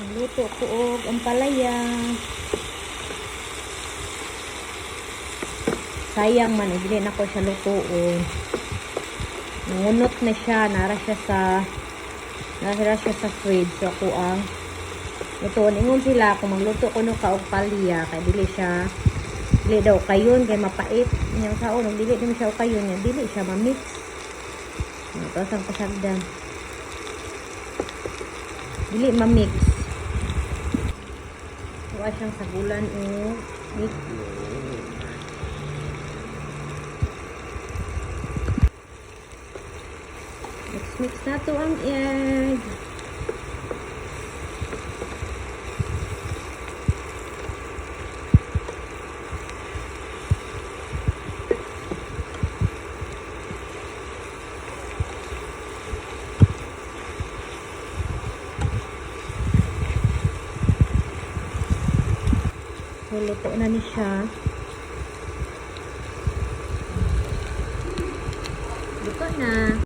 Luto ko og ampalaya. Sayang man, hindi na ko siya lutuon. Nangunot na siya, nara siya sa fridge. So ako ang lutuon. Ingon sila kung magluto ko no ka og palya, kay dili daw kayon kay mapait. Inyong saon, dili din siya og kayon, dili siya ma-mix. Ito sang pasagdan. Dili ma-mix. Wa siyang sagulan o mix. Mix na to ang egg. Luto na ni siya. Luto na.